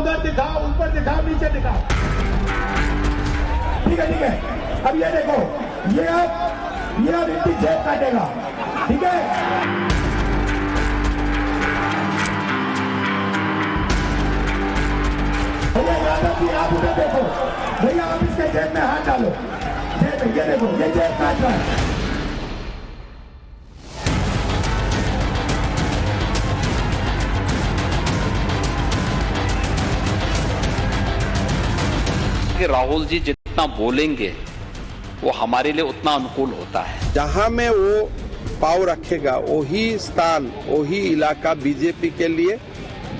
उधर दिखाओ, ऊपर दिखाओ, नीचे दिखाओ। ठीक है। अब ये देखो, ये अब इनकी जेब काटेगा। ठीक है। भैया यादव जी, आप उधर देखो। भैया आप इसके जेब में हाथ डालो। ये देखो, ये जेब काट रहा है। कि राहुल जी जितना बोलेंगे वो हमारे लिए उतना अनुकूल होता है। जहां में वो पाव रखेगा वही स्थान, वही इलाका बीजेपी के लिए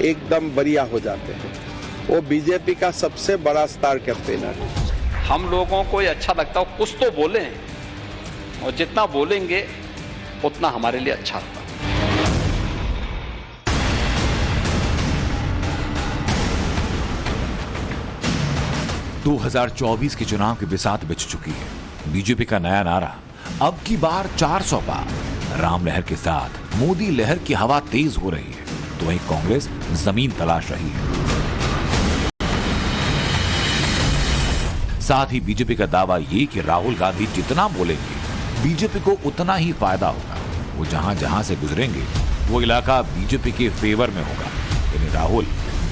एकदम बढ़िया हो जाते हैं। वो बीजेपी का सबसे बड़ा स्टार कैंपेनर है। हम लोगों को ये अच्छा लगता है कुछ तो बोलें, और जितना बोलेंगे उतना हमारे लिए अच्छा होगा। 2024 के चुनाव की बिसात बिछ चुकी है। बीजेपी का नया नारा अब की बार 400 पार। राम लहर के साथ मोदी लहर की हवा तेज हो रही है, तो वहीं कांग्रेस जमीन तलाश रही है। साथ ही बीजेपी का दावा ये कि राहुल गांधी जितना बोलेंगे बीजेपी को उतना ही फायदा होगा। वो जहां जहां से गुजरेंगे वो इलाका बीजेपी के फेवर में होगा। यानी राहुल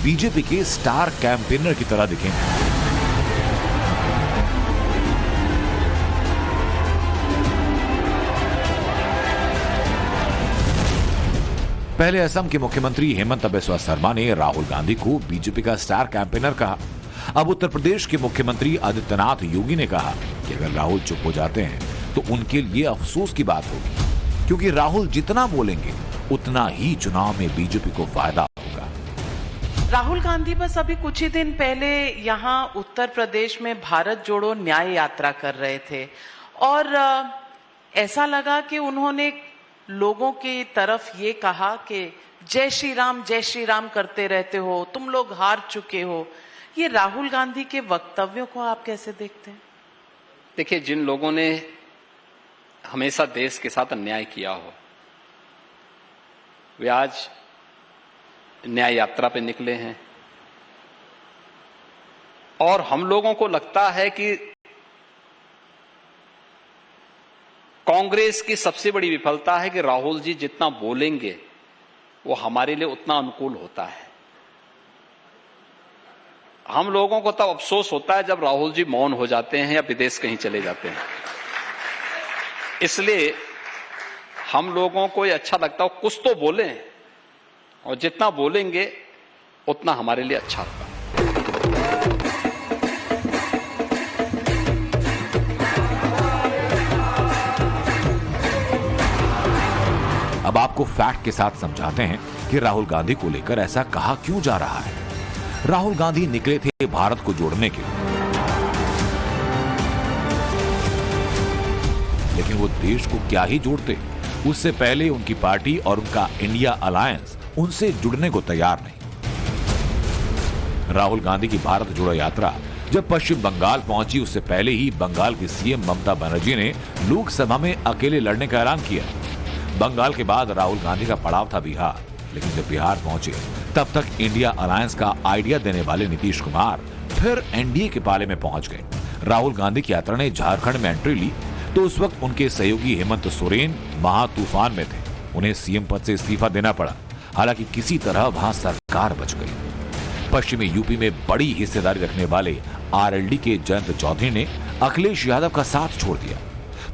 बीजेपी के स्टार कैंपेनर की तरह दिखेंगे। पहले असम के मुख्यमंत्री हेमंत बिस्वा शर्मा ने राहुल गांधी को बीजेपी का स्टार कैंपेनर कहा। अब उत्तर प्रदेश के मुख्यमंत्री आदित्यनाथ योगी ने कहा कि अगर राहुल चुप हो जाते हैं तो उनके लिए अफसोस की बात होगी, क्योंकि राहुल जितना बोलेंगे उतना ही चुनाव में बीजेपी को फायदा होगा। राहुल गांधी बस अभी कुछ ही दिन पहले यहाँ उत्तर प्रदेश में भारत जोड़ो न्याय यात्रा कर रहे थे, और ऐसा लगा कि उन्होंने लोगों की तरफ ये कहा कि जय श्री राम करते रहते हो, तुम लोग हार चुके हो। ये राहुल गांधी के वक्तव्यों को आप कैसे देखते हैं? देखिए, जिन लोगों ने हमेशा देश के साथ अन्याय किया हो, वे आज न्याय यात्रा पे निकले हैं, और हम लोगों को लगता है कि कांग्रेस की सबसे बड़ी विफलता है कि राहुल जी जितना बोलेंगे वो हमारे लिए उतना अनुकूल होता है। हम लोगों को तब अफसोस होता है जब राहुल जी मौन हो जाते हैं या विदेश कहीं चले जाते हैं। इसलिए हम लोगों को ये अच्छा लगता है कुछ तो बोलें, और जितना बोलेंगे उतना हमारे लिए अच्छा होगा। अब आपको फैक्ट के साथ समझाते हैं कि राहुल गांधी को लेकर ऐसा कहा क्यों जा रहा है। राहुल गांधी निकले थे भारत को जोड़ने के लिए, लेकिन वो देश को क्या ही जोड़ते। उससे पहले उनकी पार्टी और उनका इंडिया अलायंस उनसे जुड़ने को तैयार नहीं। राहुल गांधी की भारत जोड़ो यात्रा जब पश्चिम बंगाल पहुंची, उससे पहले ही बंगाल की सीएम ममता बनर्जी ने लोकसभा में अकेले लड़ने का ऐलान किया। बंगाल के बाद राहुल गांधी का पड़ाव था बिहार, लेकिन जब बिहार पहुंचे तब तक इंडिया अलायंस का आइडिया देने वाले नीतीश कुमार फिर एनडीए के पाले में पहुंच गए। राहुल गांधी की यात्रा ने झारखंड में एंट्री ली तो उस वक्त उनके सहयोगी हेमंत सोरेन महातूफान में थे। उन्हें सीएम पद से इस्तीफा देना पड़ा। हालांकि किसी तरह वहां सरकार बच गई। पश्चिमी यूपी में बड़ी हिस्सेदारी रखने वाले आरएलडी के जयंत चौधरी ने अखिलेश यादव का साथ छोड़ दिया।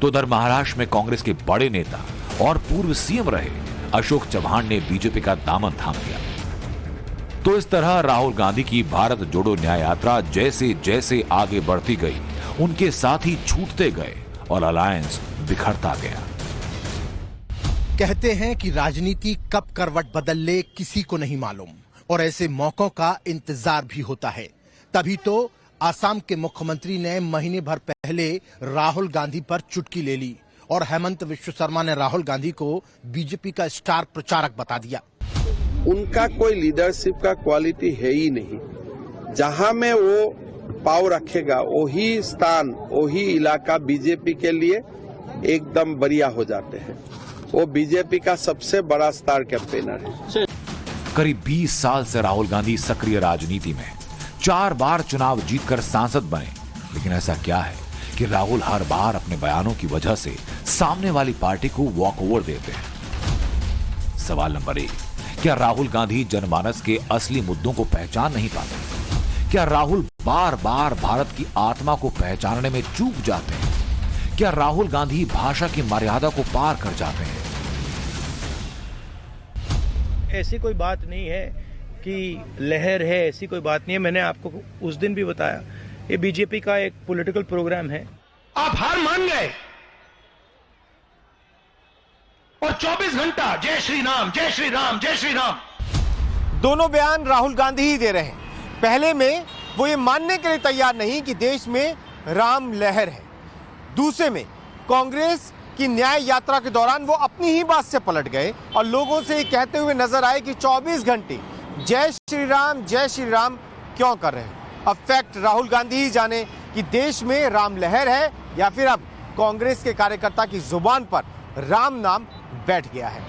तो उधर महाराष्ट्र में कांग्रेस के बड़े नेता और पूर्व सीएम रहे अशोक चव्हाण ने बीजेपी का दामन थाम लिया। तो इस तरह राहुल गांधी की भारत जोड़ो न्याय यात्रा जैसे जैसे आगे बढ़ती गई, उनके साथी छूटते गए और अलायंस बिखरता गया। कहते हैं कि राजनीति कब करवट बदल ले किसी को नहीं मालूम, और ऐसे मौकों का इंतजार भी होता है। तभी तो असम के मुख्यमंत्री ने महीने भर पहले राहुल गांधी पर चुटकी ले ली और हेमंत बिस्वा शर्मा ने राहुल गांधी को बीजेपी का स्टार प्रचारक बता दिया। उनका कोई लीडरशिप का क्वालिटी है ही नहीं। जहां में वो पाव रखेगा वही स्थान, वही इलाका बीजेपी के लिए एकदम बढ़िया हो जाते हैं। वो बीजेपी का सबसे बड़ा स्टार कैंपेनर है। करीब 20 साल से राहुल गांधी सक्रिय राजनीति में 4 बार चुनाव जीतकर सांसद बने, लेकिन ऐसा क्या है कि राहुल हर बार अपने बयानों की वजह से सामने वाली पार्टी को वॉकओवर देते हैं। सवाल नंबर 1, क्या राहुल गांधी जनमानस के असली मुद्दों को पहचान नहीं पाते? क्या राहुल बार बार भारत की आत्मा को पहचानने में चूक जाते हैं? क्या राहुल गांधी भाषा की मर्यादा को पार कर जाते हैं? ऐसी कोई बात नहीं है कि लहर है, ऐसी कोई बात नहीं है। मैंने आपको उस दिन भी बताया, ये बीजेपी का एक पॉलिटिकल प्रोग्राम है। आप हार मान गए और 24 घंटा जय श्री राम, जय श्री राम, जय श्री राम। दोनों बयान राहुल गांधी ही दे रहे हैं। पहले में वो ये मानने के लिए तैयार नहीं कि देश में राम लहर है। दूसरे में कांग्रेस की न्याय यात्रा के दौरान वो अपनी ही बात से पलट गए और लोगों से ये कहते हुए नजर आए कि 24 घंटे जय श्री राम क्यों कर रहे हैं। अब फैक्ट राहुल गांधी ही जाने कि देश में राम लहर है या फिर अब कांग्रेस के कार्यकर्ता की जुबान पर राम नाम बैठ गया है।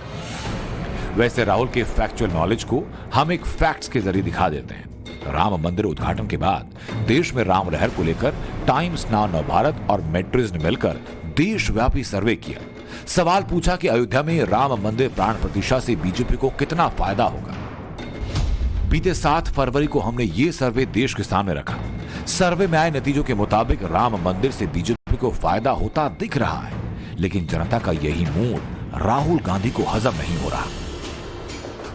वैसे राहुल के फैक्चुअल नॉलेज को हम एक फैक्ट्स के जरिए दिखा देते हैं। राम मंदिर उद्घाटन के बाद देश में राम लहर को लेकर टाइम्स नाउ नवभारत और मेट्रिज ने मिलकर देशव्यापी सर्वे किया। सवाल पूछा कि अयोध्या में राम मंदिर प्राण प्रतिष्ठा से बीजेपी को कितना फायदा होगा। बीते 7 फरवरी को हमने ये सर्वे देश के सामने रखा। सर्वे में आए नतीजों के मुताबिक राम मंदिर से बीजेपी को फायदा होता दिख रहा है, लेकिन जनता का यही मूड राहुल गांधी को हजम नहीं हो रहा।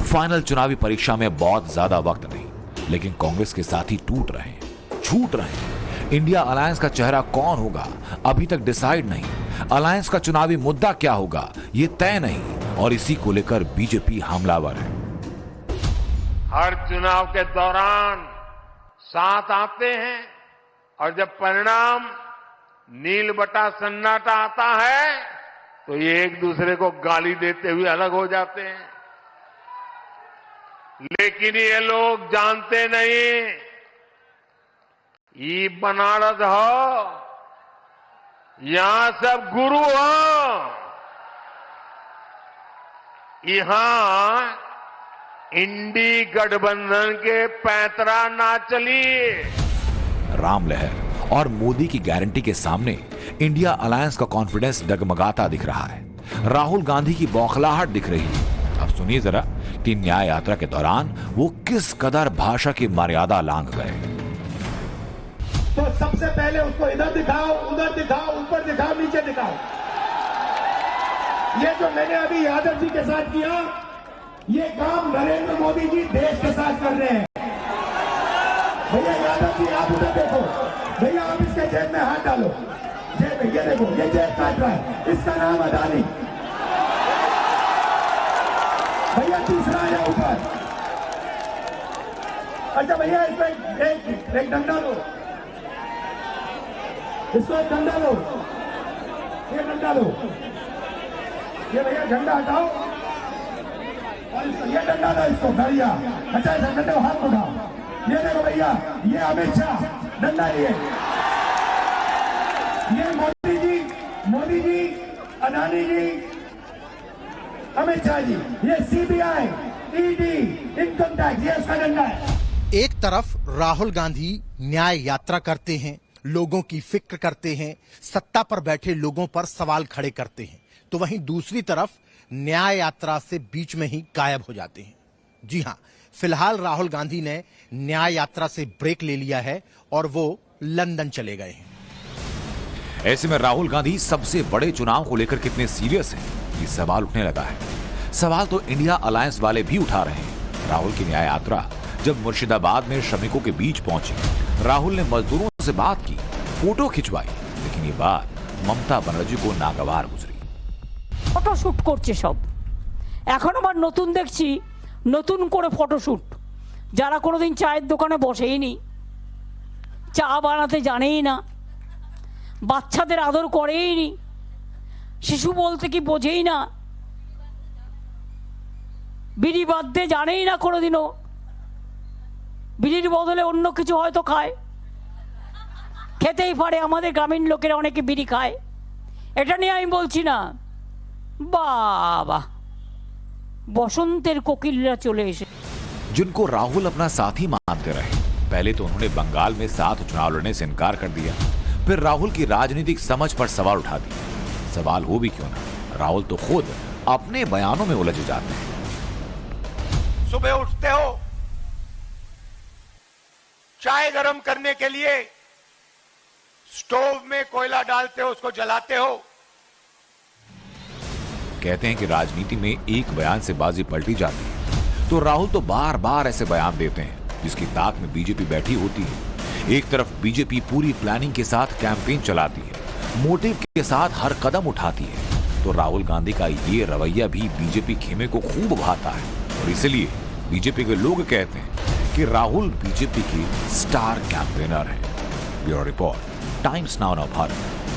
फाइनल चुनावी परीक्षा में बहुत ज्यादा वक्त नहीं, लेकिन कांग्रेस के साथी टूट रहे हैं, छूट रहे हैं। इंडिया अलायंस का चेहरा कौन होगा अभी तक डिसाइड नहीं। अलायंस का चुनावी मुद्दा क्या होगा ये तय नहीं, और इसी को लेकर बीजेपी हमलावर है। हर चुनाव के दौरान साथ आते हैं और जब परिणाम नील बटा सन्नाटा आता है तो ये एक दूसरे को गाली देते हुए अलग हो जाते हैं। लेकिन ये लोग जानते नहीं, ये बनारस हो, यहां सब गुरु हो, यहां इंडी गठबंधन के पैंतरा ना चलिए। राम लहर और मोदी की गारंटी के सामने इंडिया अलायंस का कॉन्फिडेंस डगमगाता दिख रहा है। राहुल गांधी की बौखलाहट दिख रही है। अब सुनिए जरा कि न्याय यात्रा के दौरान वो किस कदर भाषा की मर्यादा लांघ गए। तो सबसे पहले उसको इधर दिखाओ, उधर दिखाओ, ऊपर दिखाओ, नीचे दिखाओ। ये जो मैंने अभी यादव जी के साथ किया, ये काम नरेंद्र मोदी जी देश के साथ कर रहे हैं। भैया यादव जी आप उधर देखो, भैया आप इसके जेब में हाथ डालो। जेब ये देखो, ये जेब काट रहा है, इसका नाम अदानी। भैया तीसरा आया ऊपर। अच्छा भैया इसमें एक डंडा लो, इसको एक डंडा लो, ये डंडा लो, ये भैया झंडा हटाओ और ये डंडा दो इसको भैया। अच्छा इस डंडे को हाथ उठाओ। ये देखो भैया, ये अमित शाह डंडा लिए, ये मोदी जी, अदानी जी, अमित शाह जी, ये सीबीआई, ईडी, इनकम टैक्स, ये उसका डंडा है। एक तरफ राहुल गांधी न्याय यात्रा करते हैं, लोगों की फिक्र करते हैं, सत्ता पर बैठे लोगों पर सवाल खड़े करते हैं, तो वहीं दूसरी तरफ न्याय यात्रा से बीच में ही गायब हो जाते हैं। जी हां, फिलहाल राहुल गांधी ने न्याय यात्रा से ब्रेक ले लिया है और वो लंदन चले गए हैं। ऐसे में राहुल गांधी सबसे बड़े चुनाव को लेकर कितने सीरियस हैं, ये सवाल उठने लगा है। सवाल तो इंडिया अलायंस वाले भी उठा रहे हैं। राहुल की न्याय यात्रा जब मुर्शिदाबाद में श्रमिकों के बीच पहुंची, राहुल ने मजदूरों से बात की, फोटो खिंचवाई, लेकिन ये बात ममता बनर्जी को नागवार गुजरी। ফটোশুট করছে সব। এখন আবার নতুন দেখছি নতুন করে ফটোশুট, যারা কোনোদিন চায়ের দোকানে বসেইনি, চা বানাতে জানেই না, বাচ্চাদের আদর করেইনি, শিশু বলতে কি বোঝেই না, বিড়ি বাদতে জানেই না, কোনোদিনও বিড়ির বদলে অন্য কিছু হয়তো খায়, খেতেই পারে। আমাদের গ্রামীণ লোকেরা অনেকে বিড়ি খায়, এটা নিয়ে আমি বলছি না। বাবা বসন্তের কোকিলরা চলে এসে जिनको राहुल अपना साथी मानते रहे। पहले तो उन्होंने बंगाल में साथ चुनाव लड़ने से इनकार कर दिया, फिर राहुल की राजनीतिक समझ पर सवाल उठा दिए। सवाल हो भी क्यों ना, राहुल तो खुद अपने बयानों में उलझ जाते हैं। सुबह उठते हो, चाय गरम करने के लिए स्टोव में कोयला डालते हो, उसको जलाते हो। कहते हैं कि राजनीति में एक बयान से बाजी पलटी जाती है, तो राहुल तो बार बार ऐसे बयान देते हैं जिसकी ताक में बीजेपी बैठी होती है। एक तरफ बीजेपी पूरी प्लानिंग के साथ कैंपेन चलाती है, मोटिव के साथ हर कदम उठाती है, तो राहुल गांधी का ये रवैया भी बीजेपी खेमे को खूब भाता है और इसलिए बीजेपी के लोग कहते हैं कि राहुल बीजेपी के स्टार कैंपेनर हैं। Bureau report, times now Bharat.